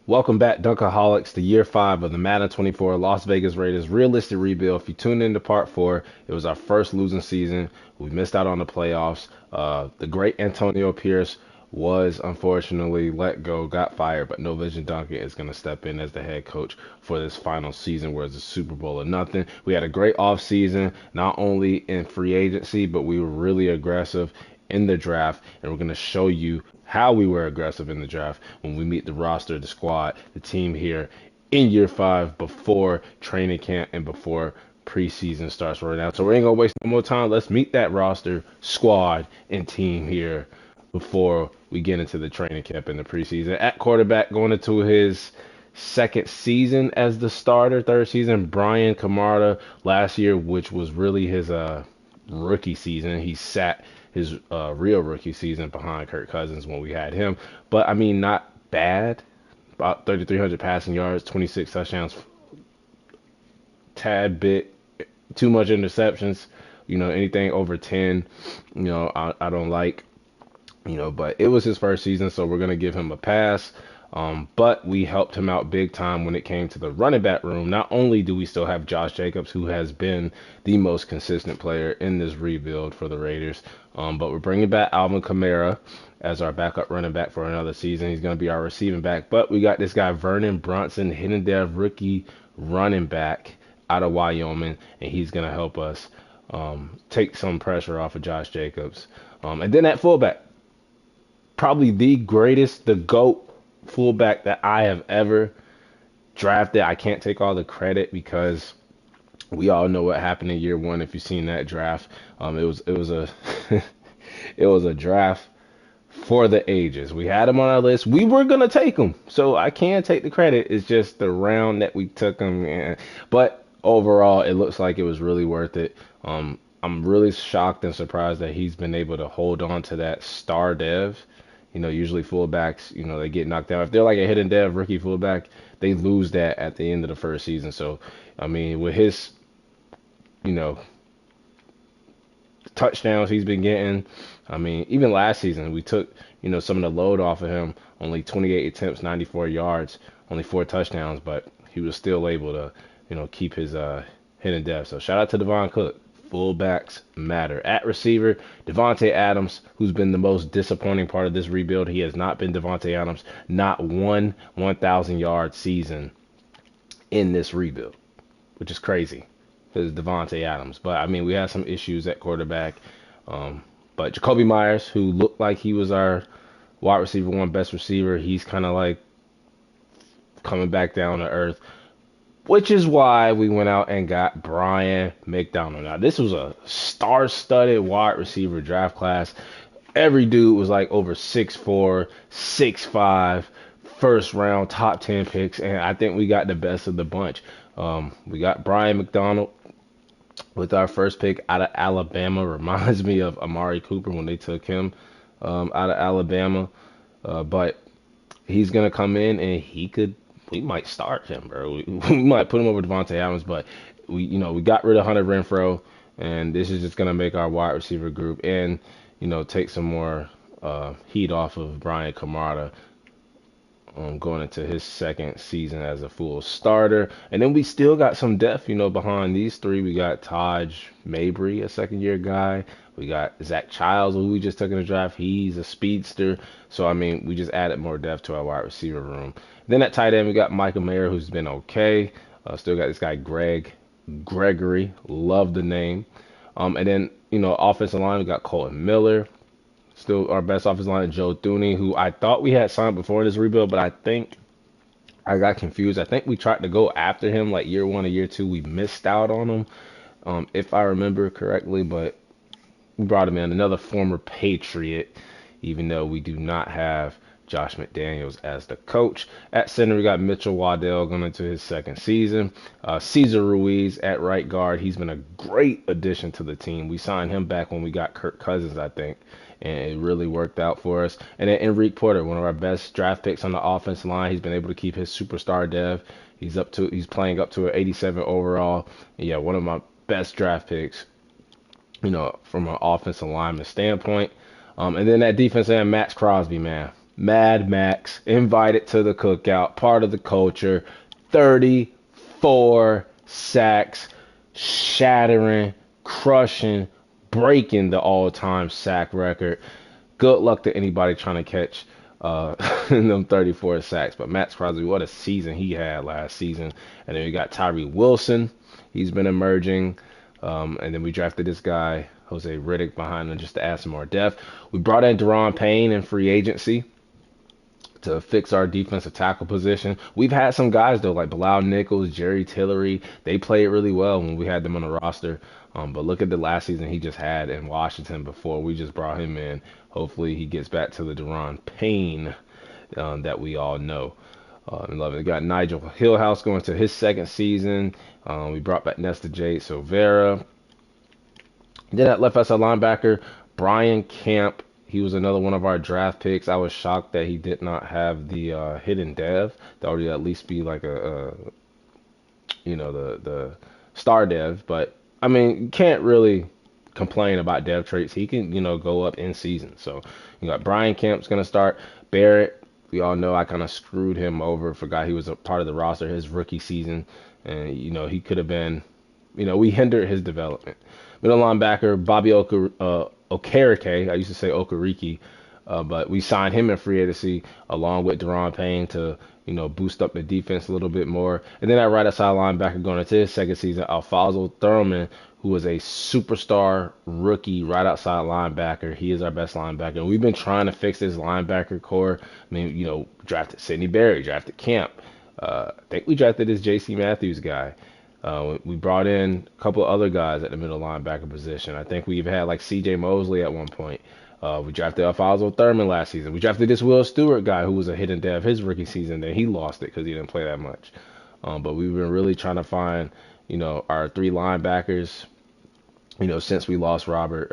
Welcome back, Dunkaholics, to year 5 of the Madden 24 Las Vegas Raiders realistic rebuild. If you tuned into part 4, it was our first losing season. We missed out on the playoffs. The great Antonio Pierce was unfortunately let go, got fired, but No Vision Duncan is going to step in as the head coach for this final season where it's a Super Bowl or nothing. We had a great offseason, not only in free agency, but we were really aggressive in the draft, and we're going to show you how we were aggressive in the draft when we meet the roster, the squad, the team here in year 5 before training camp and before preseason starts right now. So we ain't gonna waste no more time. Let's meet that roster, squad, and team here before we get into the training camp and the preseason. At quarterback, going into his second season as the starter, third season, Brian Camarda last year, which was really his rookie season. He sat his real rookie season behind Kirk Cousins when we had him. But I mean, not bad. About 3,300 passing yards, 26 touchdowns, tad bit too much interceptions. Anything over 10, I don't like. But it was his first season, so we're gonna give him a pass. But we helped him out big time when it came to the running back room. Not only do we still have Josh Jacobs, who has been the most consistent player in this rebuild for the Raiders, but we're bringing back Alvin Kamara as our backup running back for another season. He's going to be our receiving back. But we got this guy, Vernon Brunson, hidden dev rookie running back out of Wyoming, and he's going to help us take some pressure off of Josh Jacobs. And then at fullback, probably the greatest, the GOAT fullback that I have ever drafted. I can't take all the credit because we all know what happened in year 1. If you've seen that draft, it was a it was a draft for the ages. We had him on our list. We were gonna take him, so I can take the credit. It's just the round that we took him in. But overall, it looks like it was really worth it. I'm really shocked and surprised that he's been able to hold on to that star dev. Usually fullbacks, they get knocked down. If they're like a hidden dev rookie fullback, they lose that at the end of the first season. So, I mean, with his, you know, touchdowns he's been getting, I mean, even last season, we took, some of the load off of him. Only 28 attempts, 94 yards, only 4 touchdowns, but he was still able to, keep his hidden dev. So, shout out to Devon Cook. Fullbacks matter. At receiver, Devontae Adams, who's been the most disappointing part of this rebuild. He has not been Devontae Adams. Not one 1,000-yard season in this rebuild, which is crazy. Because Devontae Adams. But, I mean, we had some issues at quarterback. But Jacoby Myers, who looked like he was our wide receiver 1 best receiver, he's kind of like coming back down to earth. Which is why we went out and got Brian McDonald. Now, this was a star-studded wide receiver draft class. Every dude was like over 6'4", 6'5", first round, top 10 picks, and I think we got the best of the bunch. We got Brian McDonald with our first pick out of Alabama. Reminds me of Amari Cooper when they took him out of Alabama. But he's going to come in and we might start him, bro. We might put him over Devontae Adams, but we got rid of Hunter Renfrow, and this is just gonna make our wide receiver group and take some more heat off of Brian Camarda going into his second season as a full starter. And then we still got some depth, behind these 3. We got Taj Mabry, a second-year guy. We got Zach Childs, who we just took in the draft. He's a speedster. So, I mean, we just added more depth to our wide receiver room. Then at tight end, we got Michael Mayer, who's been okay. Still got this guy, Gregory. Love the name. And then, offensive line, we got Colton Miller. Still our best offensive line, Joe Thuney, who I thought we had signed before this rebuild, but I think I got confused. I think we tried to go after him like year 1 or year 2. We missed out on him, if I remember correctly, but we brought him in. Another former Patriot, even though we do not have Josh McDaniels as the coach. At center, we got Mitchell Waddell going into his second season. Cesar Ruiz at right guard. He's been a great addition to the team. We signed him back when we got Kirk Cousins, I think, and it really worked out for us. And then Enrique Porter, one of our best draft picks on the offensive line. He's been able to keep his superstar dev. He's playing up to an 87 overall. And yeah, one of my best draft picks, from an offensive lineman standpoint. And then that defense end, Max Crosby, man. Mad Max, invited to the cookout, part of the culture. 34 sacks, shattering, crushing, breaking the all-time sack record. Good luck to anybody trying to catch them 34 sacks. But Max Crosby, what a season he had last season. And then we got Tyree Wilson. He's been emerging. And then we drafted this guy, Jose Riddick, behind him just to add some more depth. We brought in Deron Payne in free agency to fix our defensive tackle position. We've had some guys, though, like Bilal Nichols, Jerry Tillery. They played really well when we had them on the roster. But look at the last season he just had in Washington before we just brought him in. Hopefully he gets back to the Deron Payne that we all know. And love it. We got Nigel Hillhouse going to his second season. We brought back Nesta Jade Silvera. Then at left outside linebacker, Brian Camp. He was another one of our draft picks. I was shocked that he did not have the hidden dev. That would at least be like the star dev. But I mean, you can't really complain about dev traits. He can, go up in season. So you got Brian Kemp's gonna start. Barrett, we all know I kind of screwed him over. Forgot he was a part of the roster his rookie season, and he could have been. We hindered his development. Middle linebacker Bobby Okereke. I used to say Okereke, but we signed him in free agency along with Deron Payne to boost up the defense a little bit more. And then at right outside linebacker going into his second season, Alfonso Thurman, who is a superstar rookie right outside linebacker. He is our best linebacker. And we've been trying to fix this linebacker core. I mean, drafted Sidney Berry, drafted Camp. I think we drafted this J.C. Matthews guy. We brought in a couple of other guys at the middle linebacker position. I think we've had like C.J. Mosley at one point. We drafted Alfonso Thurman last season. We drafted this Will Stewart guy who was a hidden dev his rookie season. Then he lost it because he didn't play that much. But we've been really trying to find, our three linebackers. Since we lost Robert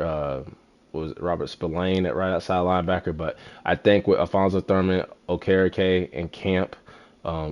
Spillane at right outside linebacker. But I think with Alfonso Thurman, Okereke, and Camp,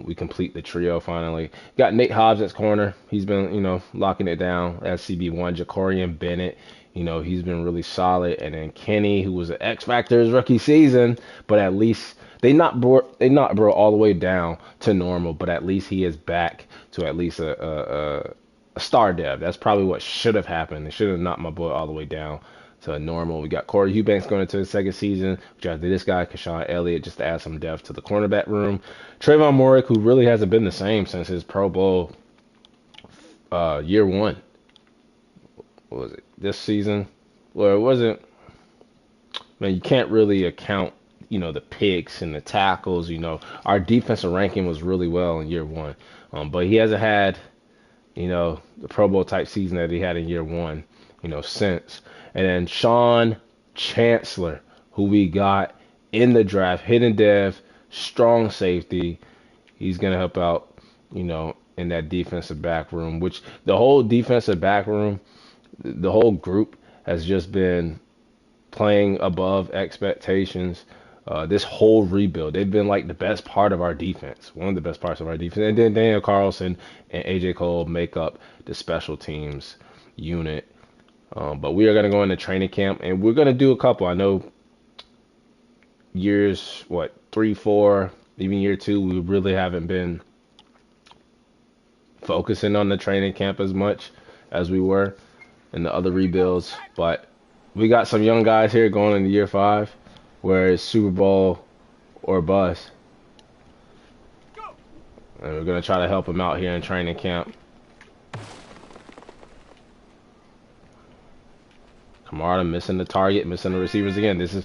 we complete the trio finally. Got Nate Hobbs at corner. He's been, locking it down as CB1. Jacorian Bennett, he's been really solid. And then Kenny, who was an X Factor his rookie season, but at least they not brought all the way down to normal, but at least he is back to at least a star dev. That's probably what should have happened. They should have knocked my boy all the way down to normal. We got Corey Eubanks going into his second season. We drafted this guy, Kashawn Elliott, just to add some depth to the cornerback room. Trayvon Moorick, who really hasn't been the same since his Pro Bowl year one. What was it? This season? Well, it wasn't. Man, you can't really account, the picks and the tackles. Our defensive ranking was really well in year one. But he hasn't had, the Pro Bowl type season that he had in year one, since. And then Sean Chancellor, who we got in the draft, hidden dev, strong safety. He's going to help out, in that defensive back room, which the whole defensive back room, the whole group has just been playing above expectations. This whole rebuild, they've been like the best part of our defense, one of the best parts of our defense. And then Daniel Carlson and AJ Cole make up the special teams unit. But we are going to go into training camp, and we're going to do a couple. I know years, 3, 4, even year 2, we really haven't been focusing on the training camp as much as we were in the other rebuilds. But we got some young guys here going into year 5, where it's Super Bowl or bust. And we're going to try to help them out here in training camp. Kamara missing the target, missing the receivers again. This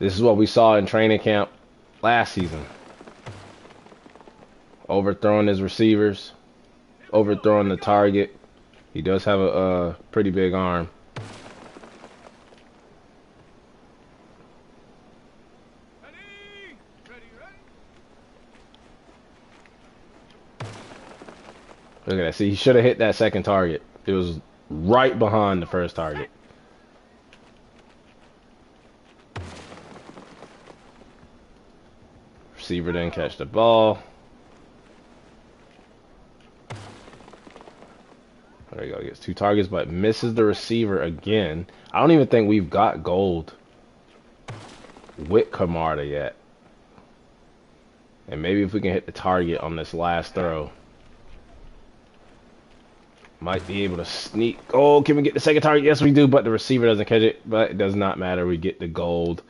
is what we saw in training camp last season. Overthrowing his receivers, overthrowing the target. He does have a pretty big arm. Look at that. See, he should have hit that second target. It was right behind the first target. Receiver didn't catch the ball. There you go. Gets 2 targets, but misses the receiver again. I don't even think we've got gold with Camarda yet. And maybe if we can hit the target on this last throw, might be able to sneak. Oh, can we get the second target? Yes, we do, but the receiver doesn't catch it. But it does not matter. We get the gold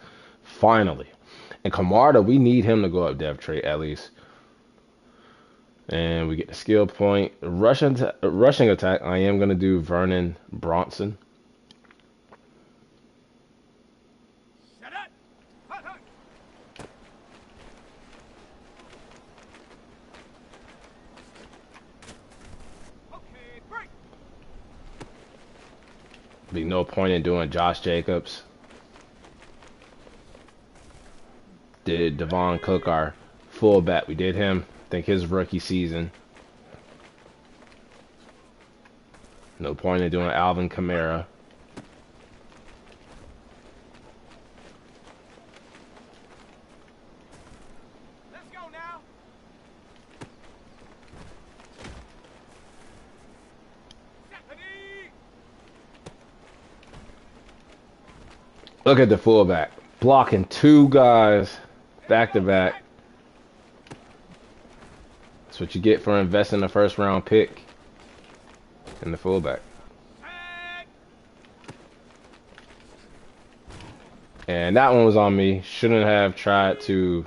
finally. And Camarda, we need him to go up depth trait at least. And we get the skill point. Rushing attack, I am going to do Vernon Bronson. Be no point in doing Josh Jacobs. Did Devon Cook, our fullback. We did him, I think, his rookie season. No point in doing Alvin Kamara. Let's go now. Look at the fullback. Blocking two guys back to back. That's what you get for investing a first round pick in the fullback. And that one was on me. Shouldn't have tried to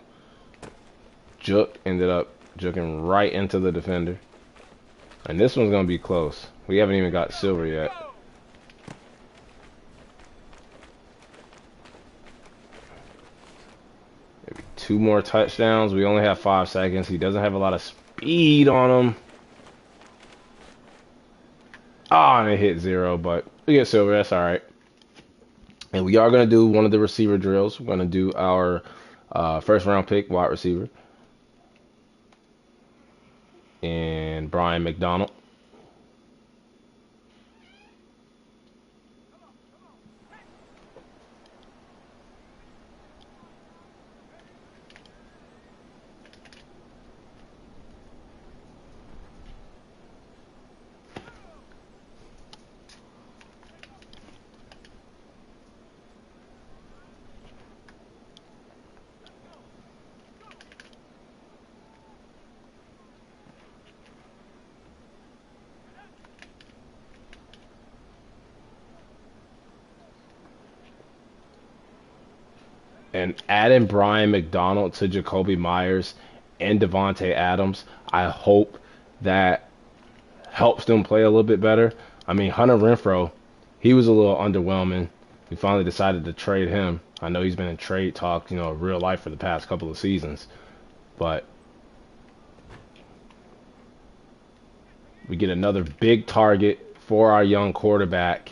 juke. Ended up juking right into the defender. And this one's going to be close. We haven't even got silver yet. Maybe 2 more touchdowns. We only have 5 seconds. He doesn't have a lot of speed on him. Oh, and it hit 0, but we get silver. That's all right. And we are going to do one of the receiver drills. We're going to do our first round pick wide receiver. And Brian McDonald. And adding Brian McDonald to Jacoby Myers and Devontae Adams, I hope that helps them play a little bit better. I mean, Hunter Renfrow, he was a little underwhelming. We finally decided to trade him. I know he's been in trade talk, real life for the past couple of seasons. But we get another big target for our young quarterback.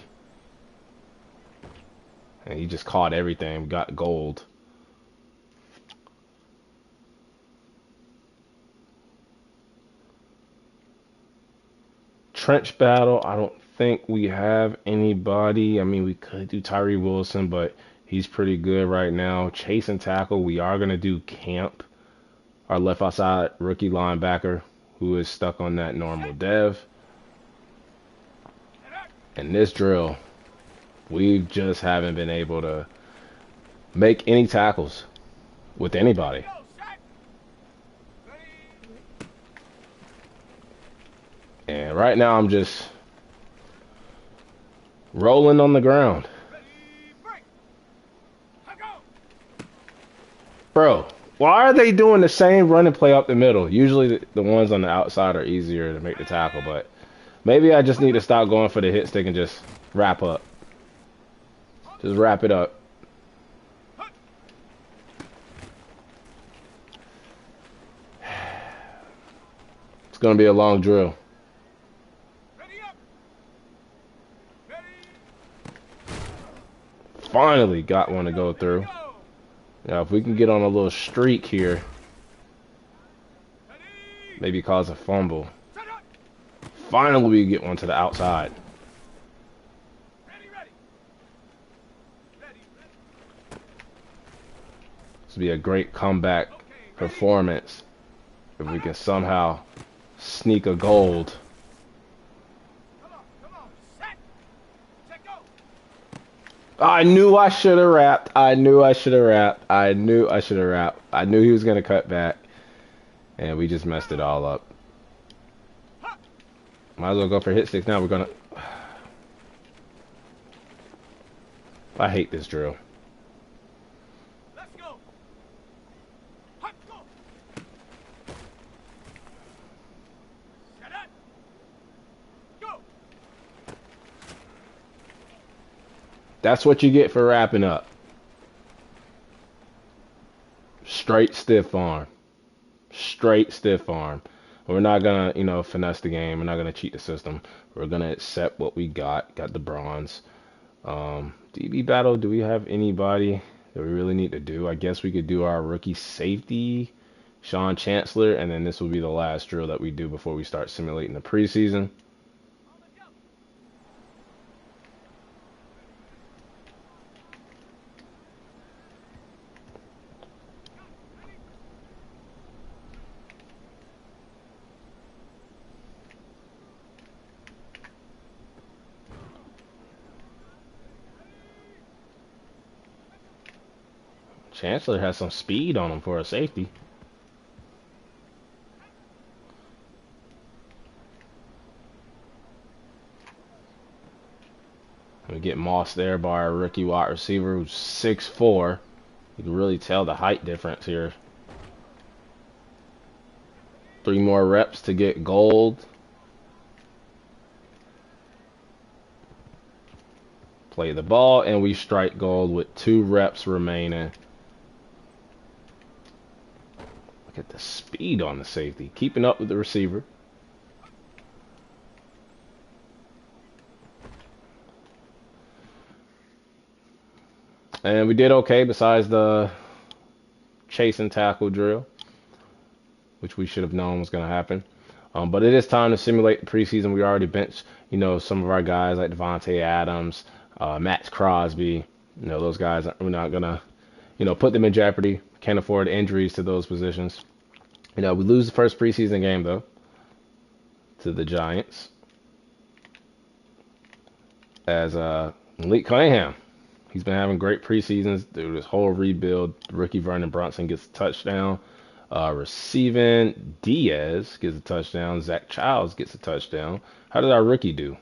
And he just caught everything. We got gold. Trench battle, I don't think we have anybody. I mean, we could do Tyree Wilson, but he's pretty good right now. Chase and tackle, we are going to do Camp, our left outside rookie linebacker, who is stuck on that normal dev. And this drill, we just haven't been able to make any tackles with anybody. And right now I'm just rolling on the ground. Bro, why are they doing the same running play up the middle? Usually the ones on the outside are easier to make the tackle, but maybe I just need to stop going for the hit stick and just wrap up. Just wrap it up. It's going to be a long drill. Finally got one to go through. Now, if we can get on a little streak here, maybe cause a fumble. Finally, we get one to the outside. This will be a great comeback performance if we can somehow sneak a gold. I knew I should have wrapped. I knew I should have wrapped. I knew he was going to cut back. and we just messed it all up. Might as well go for hit sticks now. We're gonna. I hate this drill. Let's go. Hot, go. Set up. Go. That's what you get for wrapping up. Straight stiff arm. Straight stiff arm. We're not gonna, finesse the game. We're not gonna cheat the system. We're gonna accept what we got. Got the bronze. DB battle. Do we have anybody that we really need to do? I guess we could do our rookie safety, Sean Chancellor, and then this will be the last drill that we do before we start simulating the preseason. Chancellor has some speed on him for a safety. We get Moss there by our rookie wide receiver who's 6'4". You can really tell the height difference here. 3 more reps to get gold. Play the ball, and we strike gold with 2 reps remaining. Look at the speed on the safety, keeping up with the receiver. And we did okay besides the chase and tackle drill, which we should have known was going to happen. But it is time to simulate the preseason. We already benched, some of our guys like Devontae Adams, Max Crosby. Those guys, we're not going to, put them in jeopardy. Can't afford injuries to those positions. We lose the first preseason game, though, to the Giants. As Malik Cunningham, he's been having great preseasons through this whole rebuild. Rookie Vernon Brunson gets a touchdown. Receiving, Diaz gets a touchdown. Zach Childs gets a touchdown. How did our rookie do?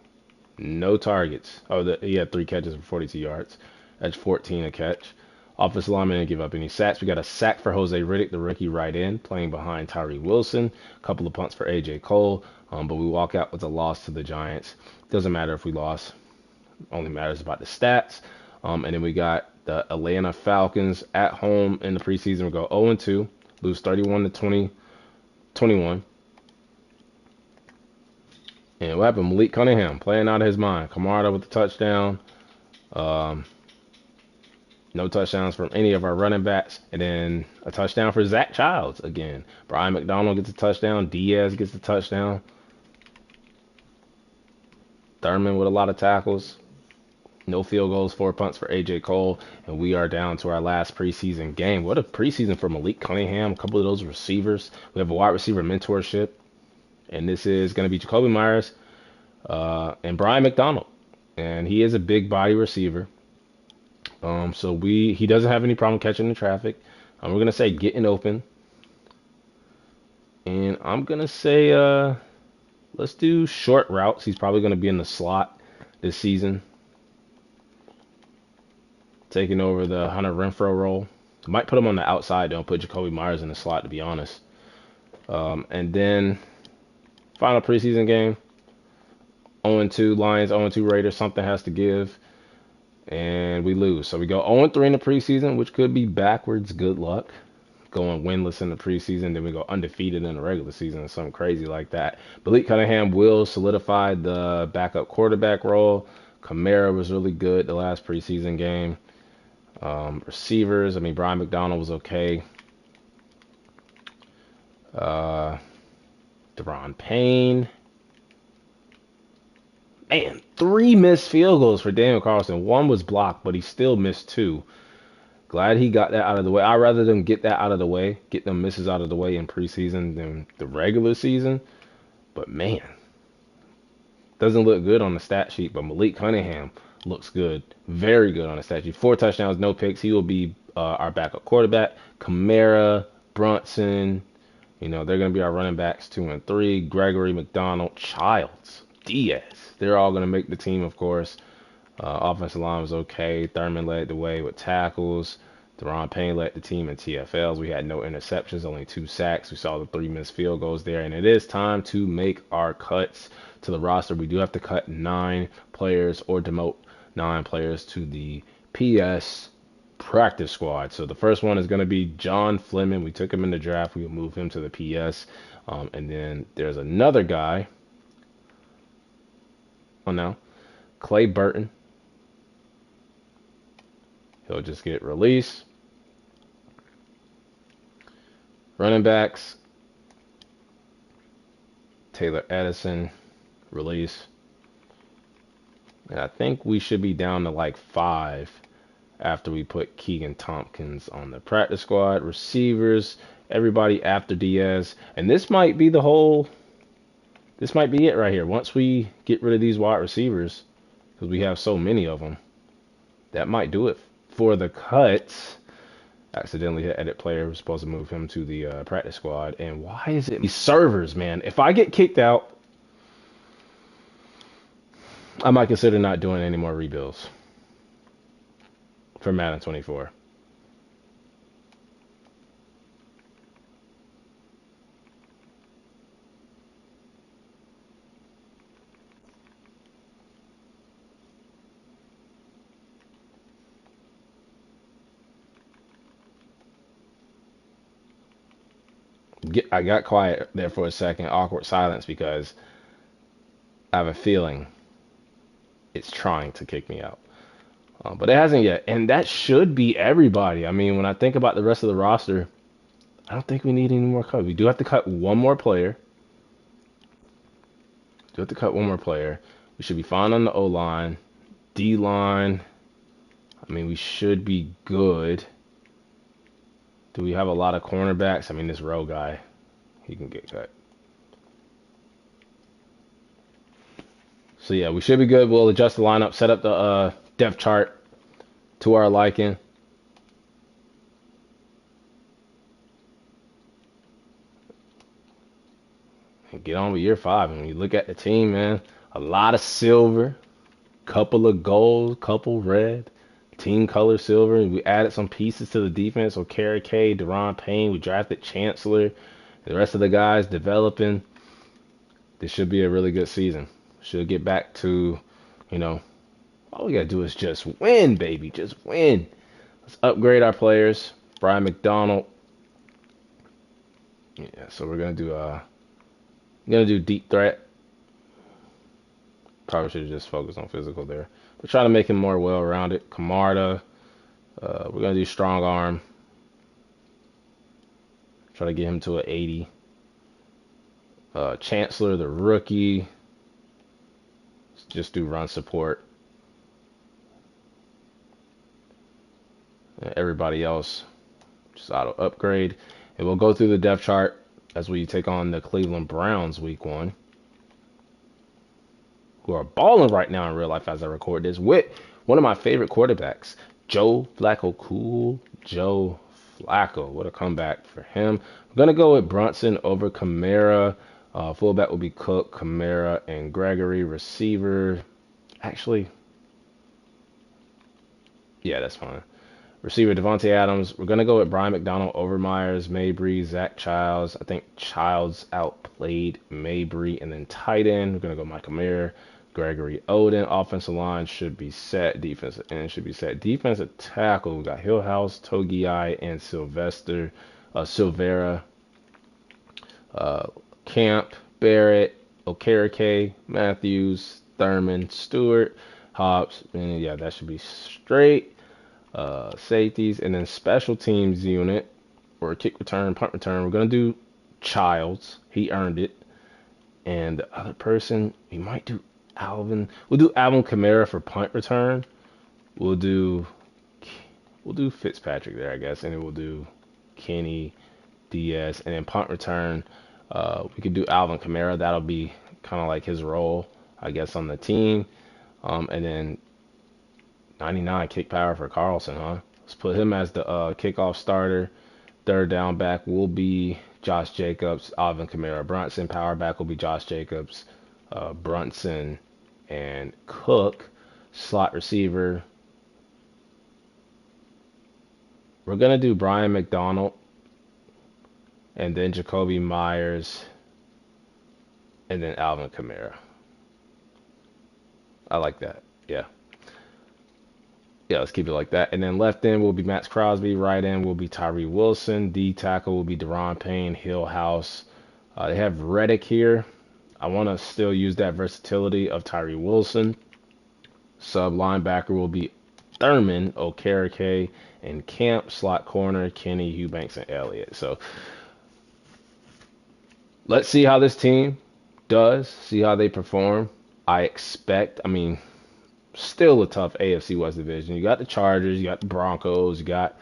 No targets. He had 3 catches for 42 yards. That's 14 a catch. Offensive lineman didn't give up any sacks. We got a sack for Jose Riddick, the rookie right in, playing behind Tyree Wilson. A couple of punts for A.J. Cole. But we walk out with a loss to the Giants. Doesn't matter if we lost. Only matters about the stats. And then we got the Atlanta Falcons at home in the preseason. We go 0-2, lose 31-21. And what happened? Malik Cunningham playing out of his mind. Kamara with the touchdown. No touchdowns from any of our running backs. And then a touchdown for Zach Childs again. Brian McDonald gets a touchdown. Diaz gets a touchdown. Thurman with a lot of tackles. No field goals, 4 punts for A.J. Cole. And we are down to our last preseason game. What a preseason for Malik Cunningham. A couple of those receivers. We have a wide receiver mentorship. And this is going to be Jacoby Myers and Brian McDonald. And he is a big body receiver. So he doesn't have any problem catching the traffic. We're going to say getting open. And I'm going to say let's do short routes. He's probably going to be in the slot this season. Taking over the Hunter Renfrow role. Might put him on the outside. Don't put Jacoby Myers in the slot, to be honest. And then final preseason game. 0-2 Lions, 0-2 Raiders. Something has to give. And we lose. So we go 0-3 in the preseason, which could be backwards. Good luck. Going winless in the preseason. Then we go undefeated in the regular season or something crazy like that. Malik Cunningham will solidify the backup quarterback role. Kamara was really good the last preseason game. Receivers, Brian McDonald was okay. Deron Payne. Man, 3 missed field goals for Daniel Carlson. 1 was blocked, but he still missed 2. Glad he got that out of the way. I'd rather them get that out of the way, get them misses out of the way in preseason than the regular season. But man, doesn't look good on the stat sheet. But Malik Cunningham looks good, very good on the stat sheet. 4 touchdowns, no picks. He will be our backup quarterback. Kamara, Brunson, You know, they're going to be our running backs 2 and 3. Gregory, McDonald, Childs, Diaz. They're all going to make the team, of course. Offensive line was okay. Thurman led the way with tackles. Deron Payne led the team in TFLs. We had no interceptions, only 2 sacks. We saw the 3 missed field goals there. And it is time to make our cuts to the roster. We do have to cut 9 players or demote 9 players to the PS practice squad. So the first one is going to be John Fleming. We took him in the draft. We will move him to the PS. And then there's another guy. Oh, no. Clay Burton. He'll just get released. Running backs. Taylor Edison, release. And I think we should be down to like 5 after we put Keegan Tompkins on the practice squad. Receivers, everybody after Diaz. And this might be it right here. Once we get rid of these wide receivers, because we have so many of them, that might do it for the cuts. Accidentally hit edit player. We're supposed to move him to the practice squad. And why is it these servers, man? If I get kicked out, I might consider not doing any more rebuilds for Madden 24. I got quiet there for a second, awkward silence, because I have a feeling it's trying to kick me out. But it hasn't yet. And that should be everybody. I mean, when I think about the rest of the roster, I don't think we need any more cuts. We do have to cut one more player. We should be fine on the O-line. D-line, I mean, we should be good. Do we have a lot of cornerbacks? I mean, this row guy, he can get cut. So, yeah, we should be good. We'll adjust the lineup, set up the depth chart to our liking. And get on with year 5. And when you look at the team, man, a lot of silver, couple of gold, couple red, team color silver. We added some pieces to the defense. So, Kerry K, Deron Payne, we drafted Chancellor. The rest of the guys developing. This should be a really good season. Should get back to, all we got to do is just win, baby. Just win. Let's upgrade our players. Brian McDonald. Yeah, so we're going to do deep threat. Probably should have just focused on physical there. We're trying to make him more well-rounded. Camarda. We're going to do strong arm. Try to get him to an 80. Chancellor, the rookie. Just do run support. Everybody else just auto upgrade. And we'll go through the depth chart as we take on the Cleveland Browns week 1. Who are balling right now in real life as I record this with one of my favorite quarterbacks, Joe Flacco. Cool Joe Flacco. What a comeback for him. I'm going to go with Brunson over Kamara. Fullback will be Cook, Kamara, and Gregory. Receiver, actually, yeah, that's fine. Receiver, Devontae Adams. We're going to go with Brian McDonald over Myers, Mabry, Zach Childs. I think Childs outplayed Mabry. And then tight end, we're going to go Michael Mayer, Gregory Oden. Offensive line should be set. Defensive end should be set. Defensive tackle, we got Hillhouse, Togiai, and Silvera. Camp, Barrett, Okereke, Matthews, Thurman, Stewart, Hobbs, and yeah, that should be straight. Safeties, and then special teams unit, or kick return, punt return. We're going to do Childs. He earned it. And the other person, we might do Alvin. We'll do Alvin Kamara for punt return. We'll do Fitzpatrick there, I guess, and then we'll do Kenny, Diaz, and then punt return. We could do Alvin Kamara. That'll be kind of like his role, I guess, on the team. And then 99 kick power for Carlson, huh? Let's put him as the kickoff starter. Third down back will be Josh Jacobs, Alvin Kamara, Brunson. Power back will be Josh Jacobs, Brunson, and Cook. Slot receiver, we're gonna do Brian McDonald, and then Jacoby Myers, and then Alvin Kamara. I like that. Yeah. Yeah, let's keep it like that. And then left end will be Max Crosby. Right end will be Tyree Wilson. D tackle will be Deron Payne, Hill House. They have Reddick here. I want to still use that versatility of Tyree Wilson. Sub linebacker will be Thurman, Okereke, and Camp. Slot corner, Kenny, Eubanks, and Elliott. So let's see how this team does. See how they perform. I mean, still a tough AFC West division. You got the Chargers, you got the Broncos, you got,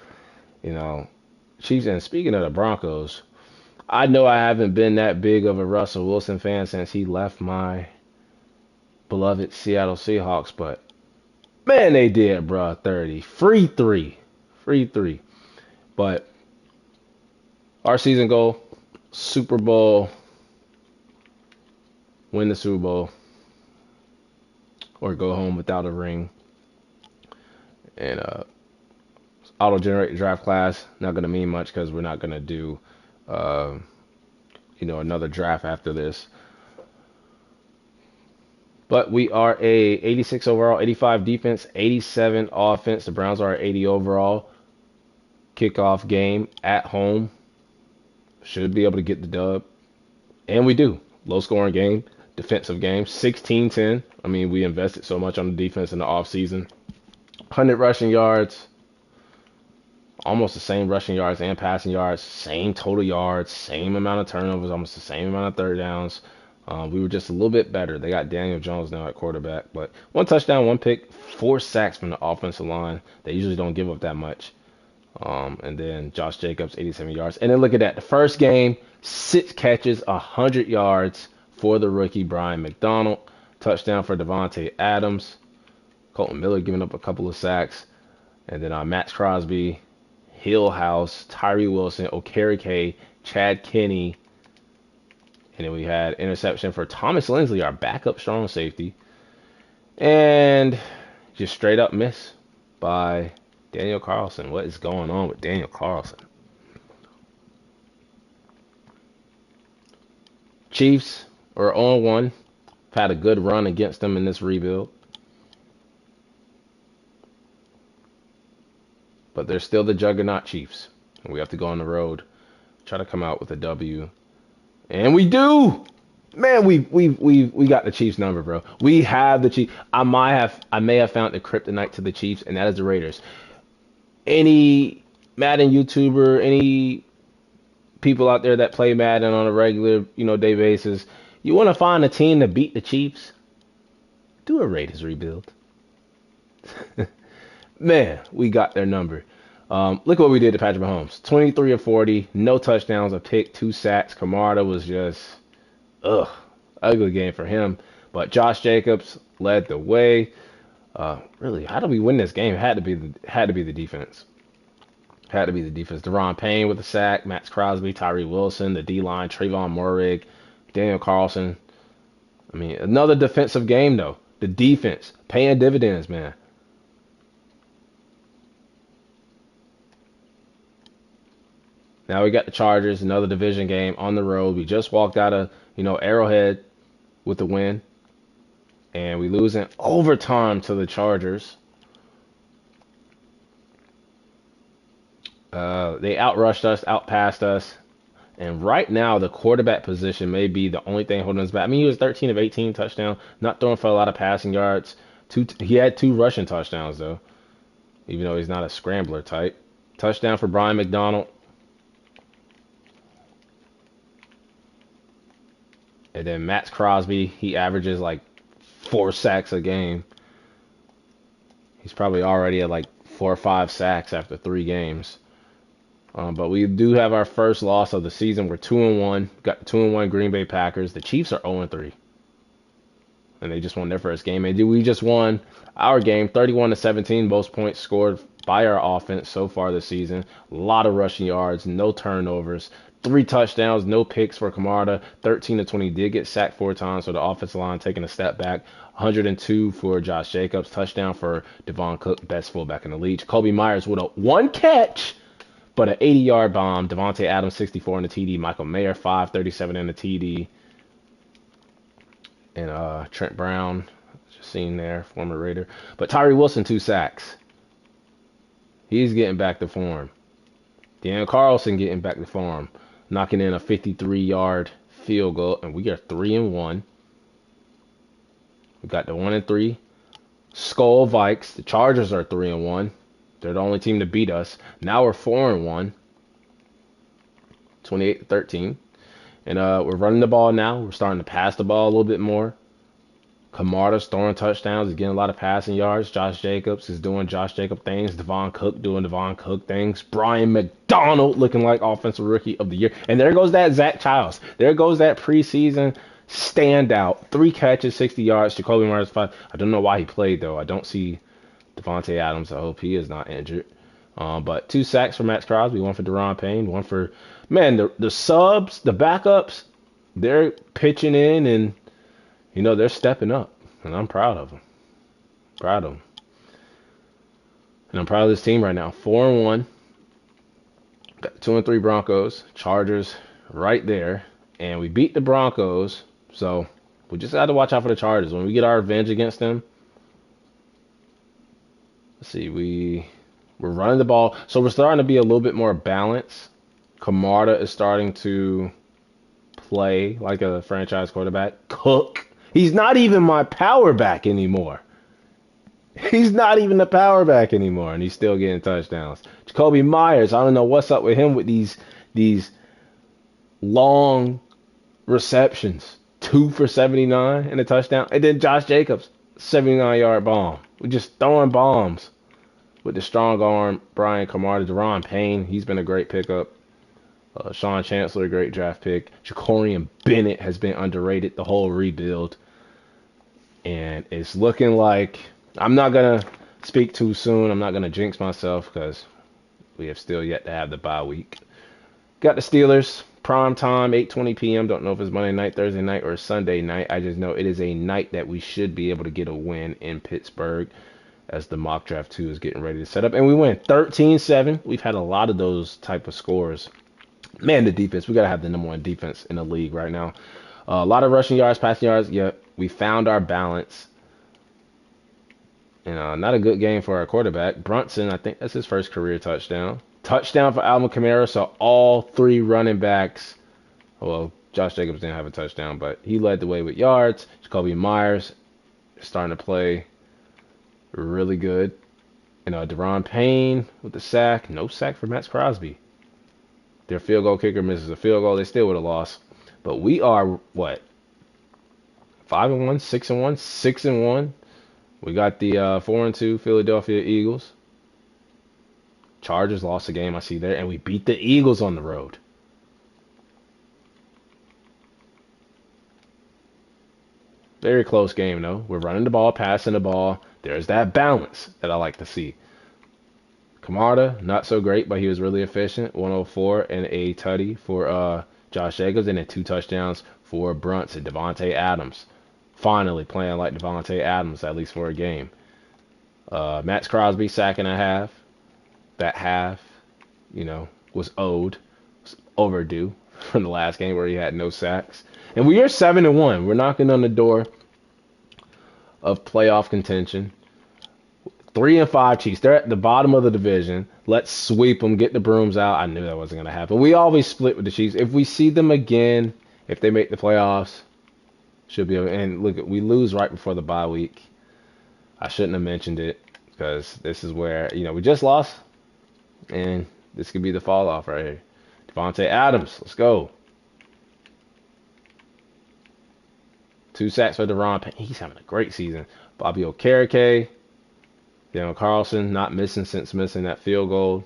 you know, Chiefs. And speaking of the Broncos, I know I haven't been that big of a Russell Wilson fan since he left my beloved Seattle Seahawks, but man, they did, bro. 30. Free three. Free three. But our season goal, Super Bowl, win the Super Bowl, or go home without a ring. And auto-generate draft class, not going to mean much because we're not going to do, another draft after this. But we are a 86 overall, 85 defense, 87 offense. The Browns are 80 overall. Kickoff game at home. Should be able to get the dub. And we do. Low scoring game. Defensive game. 16-10. I mean, we invested so much on the defense in the offseason. 100 rushing yards. Almost the same rushing yards and passing yards. Same total yards. Same amount of turnovers. Almost the same amount of third downs. We were just a little bit better. They got Daniel Jones now at quarterback. But 1 touchdown, 1 pick, 4 sacks from the offensive line. They usually don't give up that much. And then Josh Jacobs, 87 yards. And then look at that. The first game, 6 catches, 100 yards for the rookie Brian McDonald. Touchdown for Devontae Adams. Colton Miller giving up a couple of sacks. And then Max Crosby, Hill House, Tyree Wilson, Okereke, Chad Kenny. And then we had interception for Thomas Lindsley, our backup strong safety. And just straight up miss by Daniel Carlson. What is going on with Daniel Carlson? Chiefs are 0-1. Had a good run against them in this rebuild. But they're still the juggernaut Chiefs. And we have to go on the road. Try to come out with a W. And we do. Man, we got the Chiefs number, bro. We have the Chiefs. I may have found the kryptonite to the Chiefs, and that is the Raiders. Any Madden YouTuber, any people out there that play Madden on a regular, day basis, you want to find a team to beat the Chiefs? Do a Raiders rebuild. Man, we got their number. Look what we did to Patrick Mahomes. 23 of 40, no touchdowns, a pick, 2 sacks. Kamara was just, ugly game for him. But Josh Jacobs led the way. Really, how did we win this game? It had to be the defense. Had to be the defense. Deron Payne with a sack, Max Crosby, Tyree Wilson, the D-line, Trayvon Moehrig, Daniel Carlson. I mean, another defensive game, though. The defense, paying dividends, man. Now we got the Chargers, another division game on the road. We just walked out of, Arrowhead with the win. And we lose in overtime to the Chargers. They outrushed us, outpassed us. And right now, the quarterback position may be the only thing holding us back. I mean, he was 13 of 18 touchdown, not throwing for a lot of passing yards. He had 2 rushing touchdowns, though, even though he's not a scrambler type. Touchdown for Brian McDonald. And then Max Crosby, he averages like 4 sacks a game. He's probably already at like 4 or 5 sacks after 3 games. But we do have our first loss of the season. We're 2-1. Got the 2-1 Green Bay Packers. The Chiefs are 0-3. And they just won their first game. And we just won our game, 31-17. Most points scored by our offense so far this season. A lot of rushing yards, no turnovers, 3 touchdowns, no picks for Camarda. 13 to 20, did get sacked 4 times, so the offensive line taking a step back. 102 for Josh Jacobs. Touchdown for Devon Cook, best fullback in the league. Kobe Myers with a 1 catch, but an 80-yard bomb. Devontae Adams, 64 in the TD. Michael Mayer, 537 in the TD. And Trent Brown, just seen there, former Raider. But Tyree Wilson, 2 sacks. He's getting back to form. Dan Carlson getting back to form, knocking in a 53-yard field goal, and we are 3-1. We got the 1-3 Skull Vikes. The Chargers are 3-1. They're the only team to beat us. Now we're 4-1, 28-13, and we're running the ball now. We're starting to pass the ball a little bit more. Camarda's throwing touchdowns, is getting a lot of passing yards. Josh Jacobs is doing Josh Jacob things. Devon Cook doing Devon Cook things. Brian McDonald looking like Offensive Rookie of the Year. And there goes that Zach Childs. There goes that preseason standout. 3 catches, 60 yards. Jacoby Myers, 5. I don't know why he played, though. I don't see Devontae Adams. I hope he is not injured. But 2 sacks for Max Crosby, 1 for Deron Payne, 1 for... Man, the subs, the backups, they're pitching in and... they're stepping up, and I'm proud of them. Proud of them. And I'm proud of this team right now. 4-1. Got the 2-3 Broncos. Chargers right there. And we beat the Broncos, so we just got to watch out for the Chargers. When we get our revenge against them, let's see, we're running the ball. So we're starting to be a little bit more balanced. Camarda is starting to play like a franchise quarterback. Cook. He's not even my power back anymore. He's not even the power back anymore, and he's still getting touchdowns. Jacoby Myers, I don't know what's up with him with these long receptions. 2 for 79 and a touchdown. And then Josh Jacobs, 79-yard bomb. We're just throwing bombs with the strong arm. Brian Camarda, Deron Payne, he's been a great pickup. Sean Chancellor, a great draft pick. Jacorian Bennett has been underrated the whole rebuild. And it's looking like, I'm not going to speak too soon. I'm not going to jinx myself because we have still yet to have the bye week. Got the Steelers, prime time, 8:20 p.m. Don't know if it's Monday night, Thursday night, or Sunday night. I just know it is a night that we should be able to get a win in Pittsburgh as the mock draft 2 is getting ready to set up. And we win 13-7. We've had a lot of those type of scores. Man, the defense, we got to have the number 1 defense in the league right now. A lot of rushing yards, passing yards. Yeah, we found our balance. And not a good game for our quarterback. Brunson, I think that's his first career touchdown. Touchdown for Alvin Kamara. So all 3 running backs. Well, Josh Jacobs didn't have a touchdown, but he led the way with yards. Jacoby Myers starting to play really good. And Deron Payne with the sack. No sack for Max Crosby. Their field goal kicker misses a field goal. They still would have lost. But we are, what? 5-1, 6-1, 6-1. We got the 4-2 Philadelphia Eagles. Chargers lost a game, I see there. And we beat the Eagles on the road. Very close game, though. We're running the ball, passing the ball. There's that balance that I like to see. Camarda, not so great, but he was really efficient. 104 and a tutty for Josh Jacobs, and then 2 touchdowns for Brunson. Devontae Adams, finally playing like Devontae Adams, at least for a game. Max Crosby, sack and a half. That half, was owed, was overdue from the last game where he had no sacks. And we are 7-1. We're knocking on the door of playoff contention. 3-5 Chiefs. They're at the bottom of the division. Let's sweep them, get the brooms out. I knew that wasn't going to happen. We always split with the Chiefs. If we see them again, if they make the playoffs, should be able. And look, we lose right before the bye week. I shouldn't have mentioned it because this is where, we just lost. And this could be the fall off right here. Devontae Adams, let's go. 2 sacks for Deron Payne. He's having a great season. Bobby Okereke. Daniel Carlson not missing since missing that field goal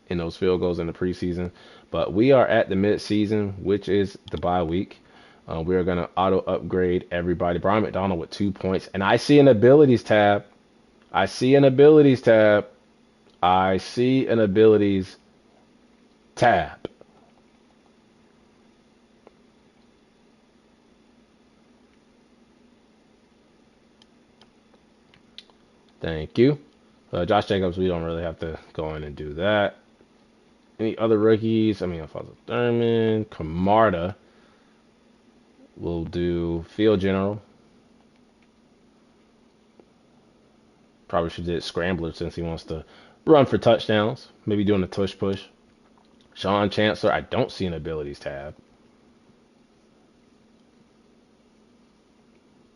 in those field goals in the preseason. But we are at the midseason, which is the bye week. We are going to auto upgrade everybody. Brian McDonald with 2 points. And I see an abilities tab. I see an abilities tab. Thank you. Josh Jacobs, we don't really have to go in and do that. Any other rookies? I mean, Alfonso Thurman, Camarda. We'll do field general. Probably should do scrambler since he wants to run for touchdowns. Maybe doing a tush push. Sean Chancellor, I don't see an abilities tab.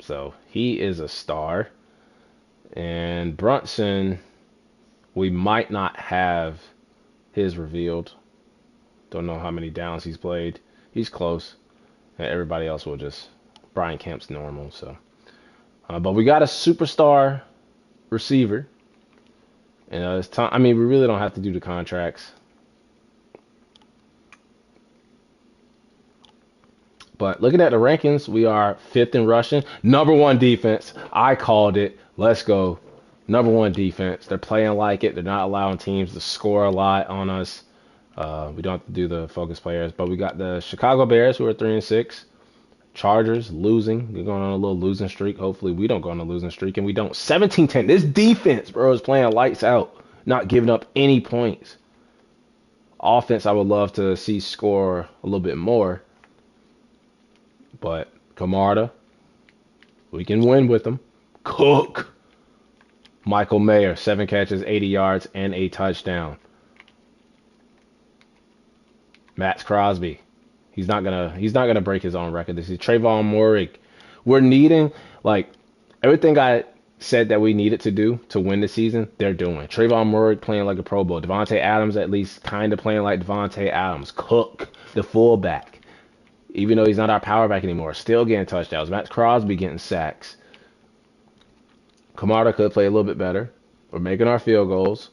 So he is a star. And Brunson, we might not have his revealed. Don't know how many downs he's played. He's close. And everybody else will just Brian Kemp's normal. So, but we got a superstar receiver. And it's time. I mean, we really don't have to do the contracts. But looking at the rankings, we are 5th in rushing. Number 1 defense. I called it. Let's go. Number 1 defense. They're playing like it. They're not allowing teams to score a lot on us. We don't have to do the focus players. But we got the Chicago Bears, who are 3-6. Chargers losing. They're going on a little losing streak. Hopefully we don't go on a losing streak. And we don't. 17-10. This defense, bro, is playing lights out. Not giving up any points. Offense, I would love to see score a little bit more. But Camarda, we can win with him. Cook. Michael Mayer, 7 catches, 80 yards, and a touchdown. Matt Crosby, he's not gonna break his own record. This is Trayvon Moehrig. We're needing everything I said that we needed to do to win the season. They're doing. Trayvon Moehrig playing like a Pro Bowl. Devontae Adams at least kind of playing like Devontae Adams. Cook, the fullback. Even though he's not our power back anymore, still getting touchdowns. Matt Crosby getting sacks. Camarda could play a little bit better. We're making our field goals.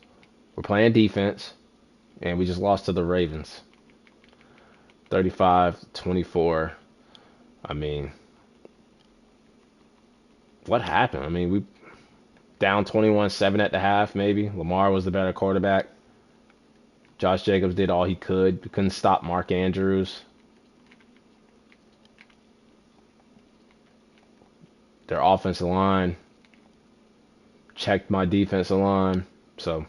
We're playing defense. And we just lost to the Ravens. 35-24. I mean, what happened? I mean, we down 21-7 at the half, maybe. Lamar was the better quarterback. Josh Jacobs did all he could. We couldn't stop Mark Andrews. Their offensive line checked my defensive line. So,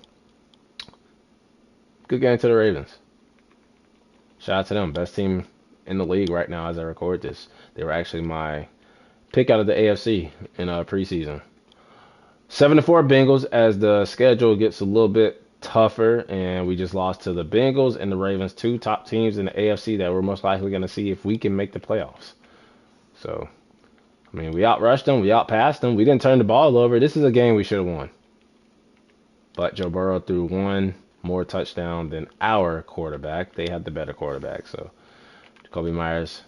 good game to the Ravens. Shout out to them. Best team in the league right now as I record this. They were actually my pick out of the AFC in preseason. 7-4 Bengals as the schedule gets a little bit tougher. And we just lost to the Bengals and the Ravens, 2 top teams in the AFC that we're most likely going to see if we can make the playoffs. So, I mean, we outrushed them. We outpassed them. We didn't turn the ball over. This is a game we should have won. But Joe Burrow threw 1 more touchdown than our quarterback. They had the better quarterback. So, Jacoby Myers,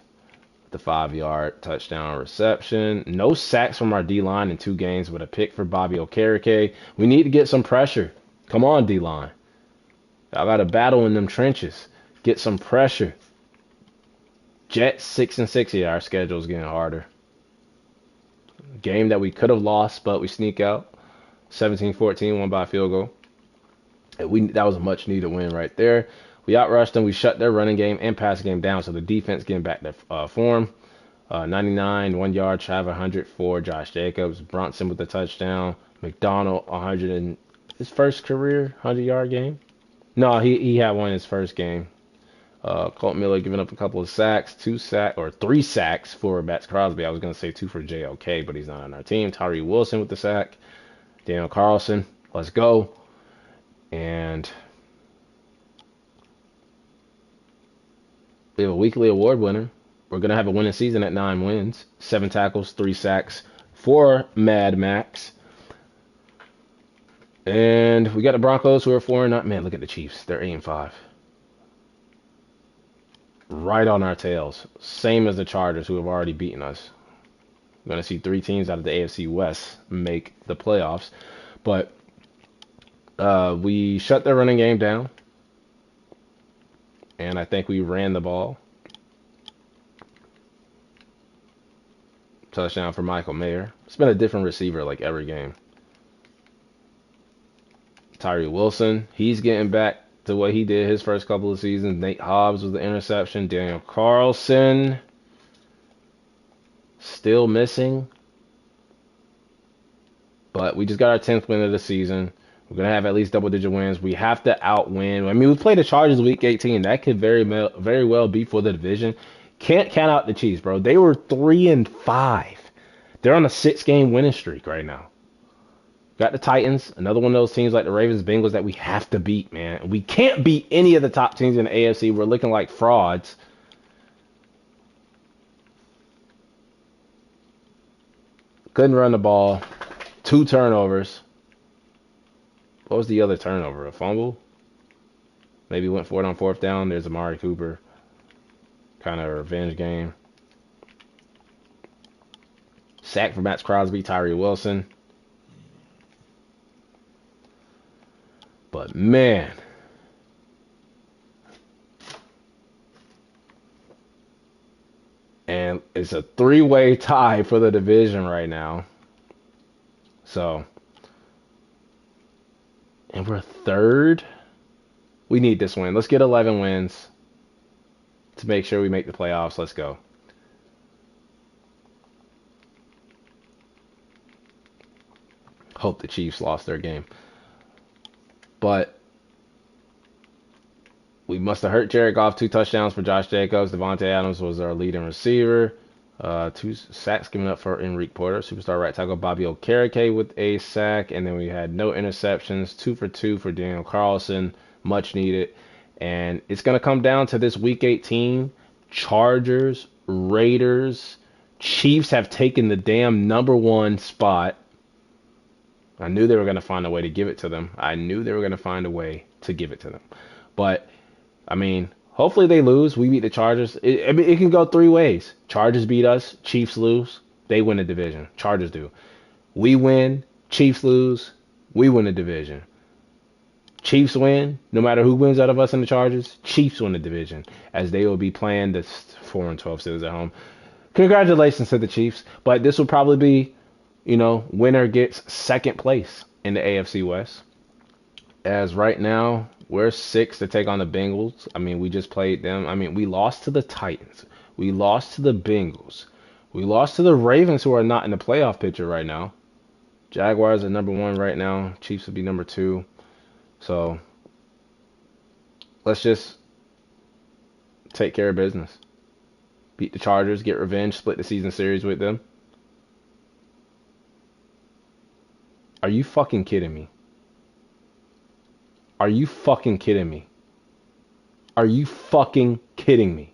the 5-yard touchdown reception. No sacks from our D-line in 2 games with a pick for Bobby Okereke. We need to get some pressure. Come on, D-line. I got to battle in them trenches. Get some pressure. Jets 6-6 here. Our schedule's getting harder. Game that we could have lost, but we sneak out. 17-14, won by a field goal. And that was a much needed win right there. We outrushed them. We shut their running game and passing game down. So the defense getting back to form. 99, 1 yard, shy of 100 for Josh Jacobs. Bronson with the touchdown. McDonald, 100 in his first career 100-yard game. No, he had one in his first game. Colt Miller giving up a couple of sacks, 3 sacks for Matt Crosby. I was going to say 2 for JOK, but he's not on our team. Tyree Wilson with the sack. Daniel Carlson, let's go. And we have a weekly award winner. We're going to have a winning season at 9 wins. 7 tackles, 3 sacks for Mad Max. And we got the Broncos who are 4-9. Man, look at the Chiefs. They're 8-5. Right on our tails. Same as the Chargers who have already beaten us. We're going to see 3 teams out of the AFC West make the playoffs. But we shut their running game down. And I think we ran the ball. Touchdown for Michael Mayer. It's been a different receiver like every game. Tyree Wilson, he's getting back to what he did his first couple of seasons. Nate Hobbs with the interception. Daniel Carlson still missing. But we just got our 10th win of the season. We're gonna have at least double-digit wins. We have to outwin. I mean, we played the Chargers week 18. That could very well be for the division. Can't count out the Chiefs, bro. They were 3-5. They're on a 6-game winning streak right now. Got the Titans, another one of those teams like the Ravens, Bengals that we have to beat, man. We can't beat any of the top teams in the AFC. We're looking like frauds. Couldn't run the ball. 2 turnovers. What was the other turnover? A fumble? Maybe went for it on 4th down. There's Amari Cooper. Kind of a revenge game. Sack for Matt Crosby, Tyree Wilson. But man, and it's a 3-way tie for the division right now. So, and we're 3rd. We need this win. Let's get 11 wins to make sure we make the playoffs. Let's go. Hope the Chiefs lost their game. But we must have hurt Jared Goff. 2 touchdowns for Josh Jacobs. Devontae Adams was our leading receiver. 2 sacks given up for Enrique Porter. Superstar right tackle Bobby Okereke with a sack. And then we had no interceptions. 2 for 2 for Daniel Carlson. Much needed. And it's going to come down to this week 18. Chargers, Raiders, Chiefs have taken the damn #1 spot. I knew they were going to find a way to give it to them. But, I mean, hopefully they lose. We beat the Chargers. It can go 3 ways. Chargers beat us. Chiefs lose. They win the division. Chargers do. We win. Chiefs lose. We win the division. Chiefs win. No matter who wins out of us and the Chargers, Chiefs win the division. As they will be playing the 4-12 Steelers at home. Congratulations to the Chiefs. But this will probably be, winner gets 2nd place in the AFC West. As right now, we're 6 to take on the Bengals. I mean, we just played them. I mean, we lost to the Titans. We lost to the Bengals. We lost to the Ravens, who are not in the playoff picture right now. Jaguars are #1 right now. Chiefs would be #2. So, let's just take care of business. Beat the Chargers, get revenge, split the season series with them. Are you fucking kidding me? Are you fucking kidding me? Are you fucking kidding me?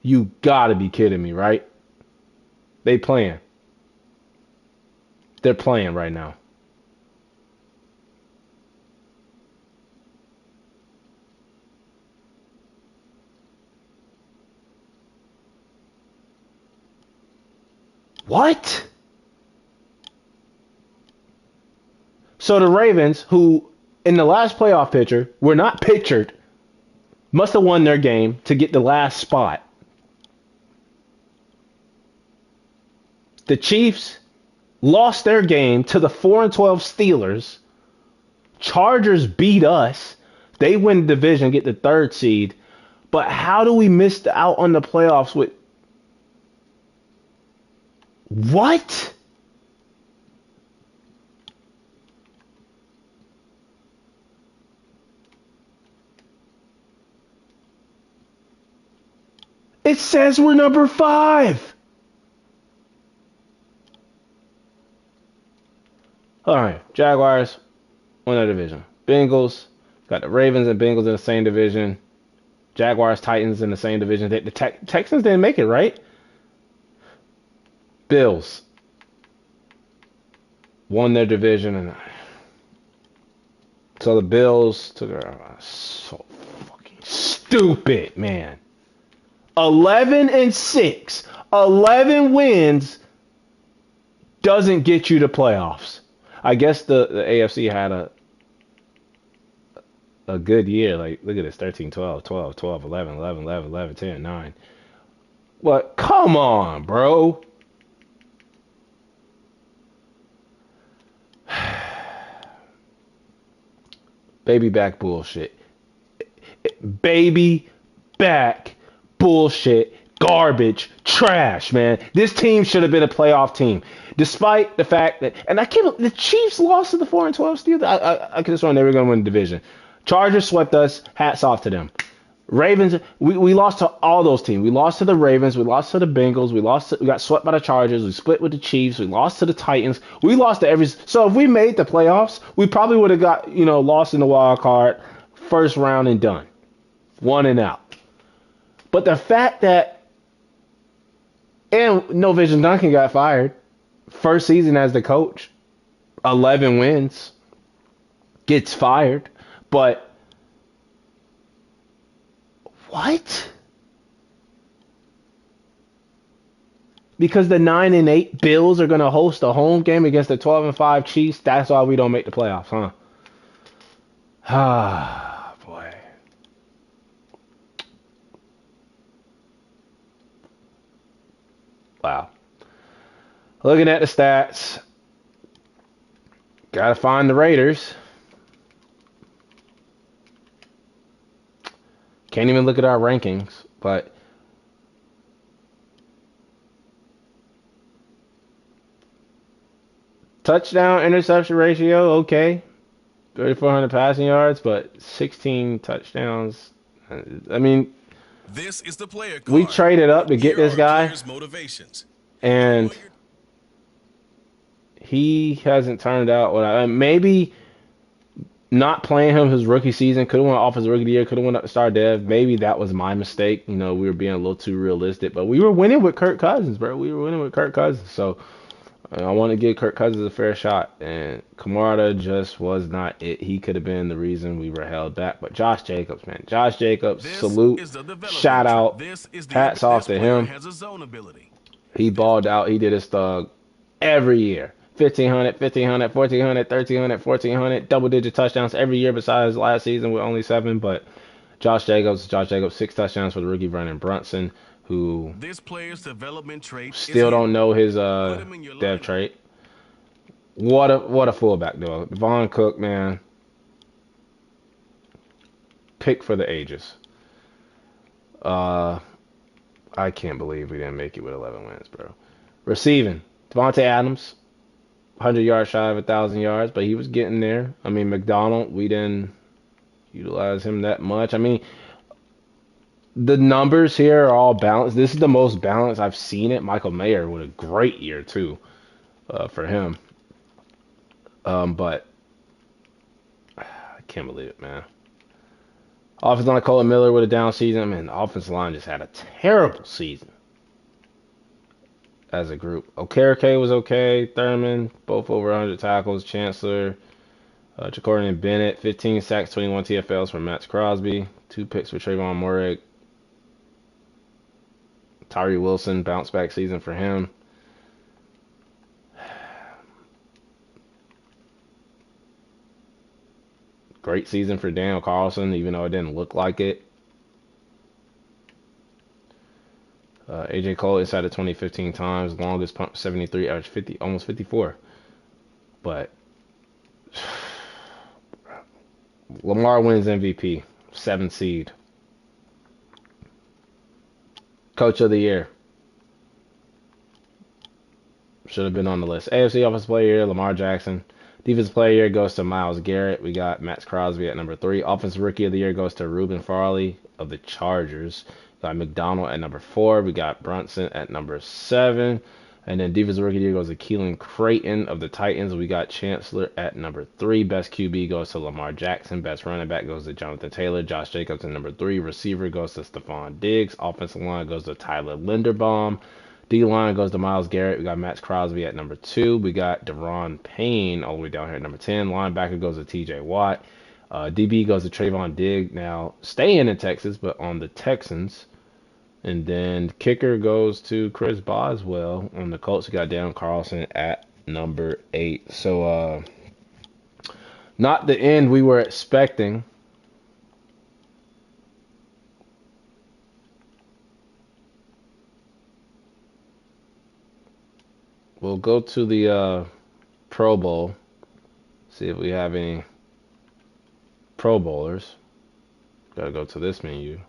You gotta be kidding me, right? They're playing right now. What? So the Ravens, who in the last playoff picture were not pictured, must have won their game to get the last spot. The Chiefs lost their game to the 4-12 Steelers. Chargers beat us. They win the division, get the 3rd seed. But how do we miss out on the playoffs with... What? It says we're #5. All right, Jaguars win the division. Bengals got the Ravens and Bengals in the same division. Jaguars, Titans in the same division. The Texans didn't make it, right? Bills won their division, and so the Bills took so fucking stupid, man. 11-6, 11 wins doesn't get you to playoffs. I guess the AFC had a good year. Like, look at this: 13, 12, 12, 12, 11, 11, 11, 11, 10, 9. What? Come on, bro. Baby back bullshit. Baby back bullshit. Garbage, trash, man. This team should have been a playoff team, despite the fact that, and I can't. The Chiefs lost to the 4-12 Steelers. I could have sworn they were going to win the division. Chargers swept us. Hats off to them. Ravens, we lost to all those teams. We lost to the Ravens. We lost to the Bengals. We got swept by the Chargers. We split with the Chiefs. We lost to the Titans. We lost to every. So if we made the playoffs, we probably would have got lost in the wild card, first round and done, one and out. But the fact that and No Vision Duncan got fired, first season as the coach, 11 wins, gets fired, but what? Because the 9-8 Bills are gonna host a home game against the 12-5 Chiefs. That's why we don't make the playoffs, huh? Ah, boy. Wow. Looking at the stats, gotta find the Raiders. Can't even look at our rankings, but touchdown interception ratio, okay. 3,400 passing yards, but 16 touchdowns. I mean, This is the player we card. traded up to get Here this are guy, players' motivations. and he hasn't turned out what maybe not playing him his rookie season. Could have went offensive rookie of the year. Could have went up to star dev. Maybe that was my mistake. We were being a little too realistic, but we were winning with Kirk Cousins, bro. We were winning with Kirk Cousins, so I want to give Kirk Cousins a fair shot. And Kamara just was not it. He could have been the reason we were held back. But Josh Jacobs, man, Josh Jacobs, This salute, is the shout development. out, This is the hats off this to player him. has a zone ability. He balled out. He did his thug every year. 1,500, 1,500, 1,400, 1,300, 1,400, double-digit touchdowns every year besides last season with only 7. But Josh Jacobs, 6 touchdowns for the rookie Vernon Brunson, who This player's development trait still is don't know his put him in your dev lineup. trait. What a fullback, though. Devon Cook, man. Pick for the ages. I can't believe we didn't make it with 11 wins, bro. Receiving, Devontae Adams, 100 yards shy of 1,000 yards, but he was getting there. I mean, McDonald, we didn't utilize him that much. I mean, the numbers here are all balanced. This is the most balanced I've seen it. Michael Mayer with a great year, too, for him. But I can't believe it, man. Offensive line, Colin Miller with a down season. I mean, the offensive line just had a terrible season as a group. Okereke was okay. Thurman, both over 100 tackles. Chancellor, Jacory and Bennett, 15 sacks, 21 TFLs for Max Crosby. 2 picks for Trayvon Morig. Tyree Wilson, bounce back season for him. Great season for Daniel Carlson, even though it didn't look like it. AJ Cole inside of 2015 times, longest pump 73, average 50, almost 54. But Lamar wins MVP, 7 seed. Coach of the year. Should have been on the list. AFC Offensive Player of the Year, Lamar Jackson. Defensive Player of the Year goes to Myles Garrett. We got Max Crosby at number 3. Offensive Rookie of the Year goes to Reuben Farley of the Chargers. Got McDonald at number 4. We got Brunson at number 7. And then Defensive Rookie of the Year goes to Keelan Creighton of the Titans. We got Chancellor at number 3. Best QB goes to Lamar Jackson. Best running back goes to Jonathan Taylor. Josh Jacobs at number 3. Receiver goes to Stephon Diggs. Offensive line goes to Tyler Linderbaum. D-line goes to Myles Garrett. We got Max Crosby at number 2. We got Deron Payne all the way down here at number 10. Linebacker goes to TJ Watt. DB goes to Trayvon Diggs. Now, staying in Texas, but on the Texans. And then kicker goes to Chris Boswell on the Colts. We got Dan Carlson at number 8. So, not the end we were expecting. We'll go to the Pro Bowl. See if we have any Pro Bowlers. Gotta go to this menu.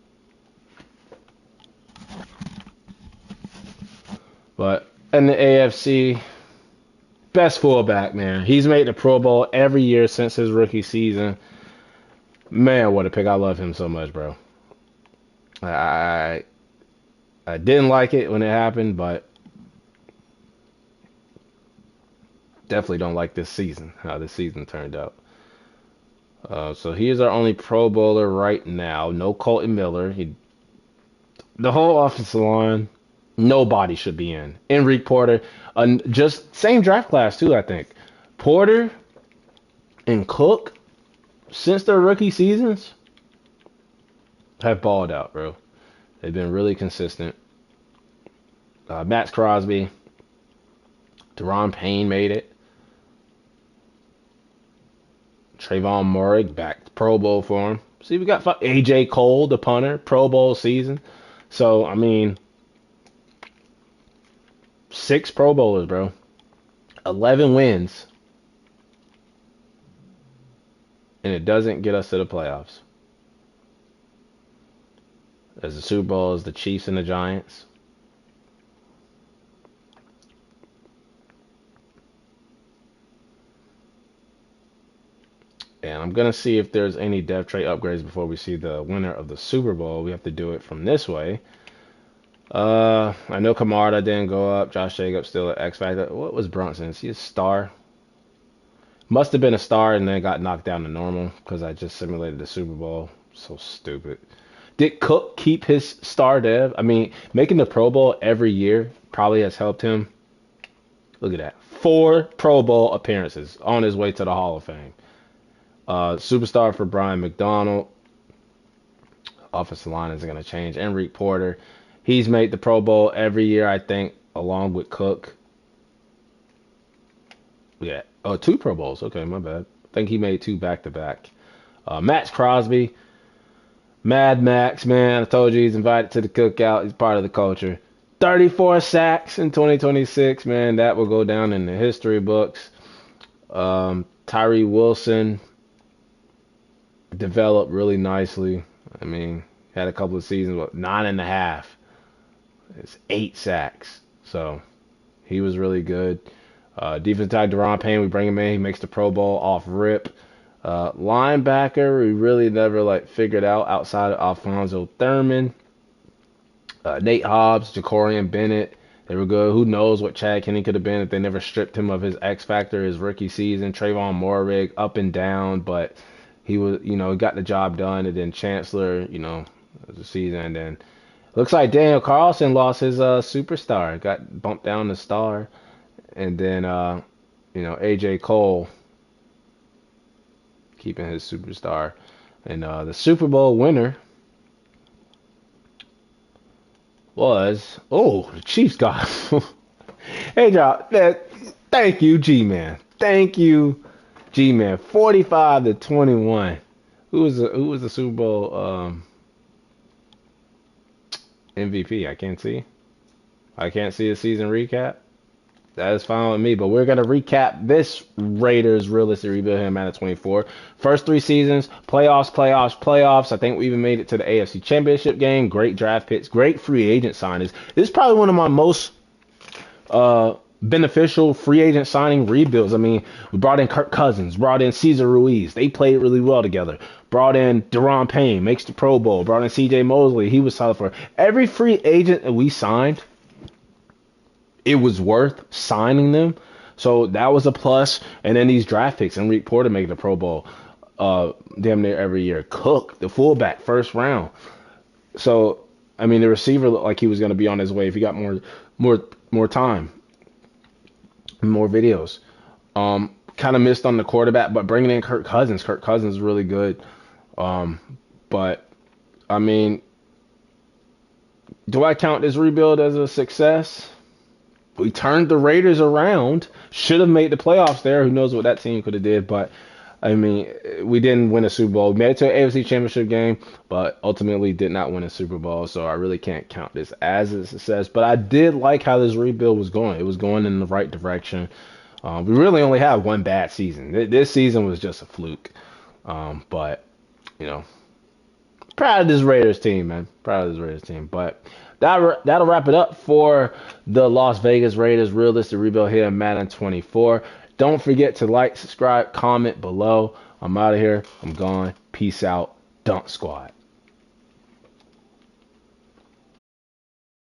But in the AFC, best fullback, man. He's made the Pro Bowl every year since his rookie season. Man, what a pick. I love him so much, bro. I I didn't like it when it happened, but definitely don't like this season, how this season turned out. So he is our only Pro Bowler right now. No Colton Miller. The whole offensive line, nobody should be in. Enrique Porter, just same draft class too, I think. Porter and Cook, since their rookie seasons, have balled out, bro. They've been really consistent. Max Crosby, Deron Payne made it. Trayvon Morig back to Pro Bowl for him. See, we got AJ Cole, the punter, Pro Bowl season. So, I mean, 6 Pro Bowlers, bro. 11 wins. And it doesn't get us to the playoffs. As the Super Bowl is the Chiefs and the Giants. And I'm going to see if there's any depth trait upgrades before we see the winner of the Super Bowl. We have to do it from this way. I know Kamara didn't go up. Josh Jacobs still at X Factor. What was Brunson? Is he a star? Must have been a star and then got knocked down to normal because I just simulated the Super Bowl. So stupid. Did Cook keep his star dev? I mean, making the Pro Bowl every year probably has helped him. Look at that. 4 Pro Bowl appearances on his way to the Hall of Fame. Superstar for Brian McDonald. Offensive line isn't going to change. Enrique Porter. He's made the Pro Bowl every year, I think, along with Cook. Yeah. Oh, 2 Pro Bowls. Okay, my bad. I think he made 2 back-to-back. Max Crosby. Mad Max, man. I told you he's invited to the cookout. He's part of the culture. 34 sacks in 2026, man. That will go down in the history books. Tyree Wilson developed really nicely. I mean, had a couple of seasons with 9.5. It's 8 sacks. So he was really good. Defensive tackle Deron Payne, we bring him in. He makes the Pro Bowl off rip. Linebacker, we really never figured out outside of Alfonso Thurman. Nate Hobbs, Jacorian Bennett, they were good. Who knows what Chad Kenny could have been if they never stripped him of his X Factor his rookie season. Trayvon Morig, up and down, but he was, he got the job done. And then Chancellor, the season. And then looks like Daniel Carlson lost his superstar, got bumped down to star. And then, AJ Cole keeping his superstar. And the Super Bowl winner was, the Chiefs got him. Hey, y'all, thank you, G-Man. Thank you, G-Man. 45-21. Who was the Super Bowl MVP? I can't see. I can't see a season recap. That is fine with me, but we're going to recap this Raiders realistic rebuild here in Madden 24. First 3 seasons, playoffs. I think we even made it to the AFC Championship game. Great draft picks, great free agent signings. This is probably one of my most beneficial free agent signing rebuilds. I mean, we brought in Kirk Cousins, brought in Cesar Ruiz. They played really well together. Brought in Deron Payne, makes the Pro Bowl. Brought in C.J. Mosley. He was solid for every free agent that we signed. It was worth signing them. So that was a plus. And then these draft picks, Enrique Porter making the Pro Bowl damn near every year. Cook, the fullback, first round. So, I mean, the receiver looked like he was going to be on his way if he got more time, more videos. Kind of missed on the quarterback, but bringing in Kirk Cousins. Kirk Cousins is really good. But, I mean, do I count this rebuild as a success? We turned the Raiders around. Should have made the playoffs there. Who knows what that team could have did. But, I mean, we didn't win a Super Bowl. We made it to an AFC Championship game, but ultimately did not win a Super Bowl. So I really can't count this as a success. But I did like how this rebuild was going. It was going in the right direction. We really only had one bad season. This season was just a fluke. But, proud of this Raiders team, man. Proud of this Raiders team. But that'll wrap it up for the Las Vegas Raiders Realistic Rebuild here in Madden 24. Don't forget to like, subscribe, comment below. I'm out of here. I'm gone. Peace out. Dunk Squad.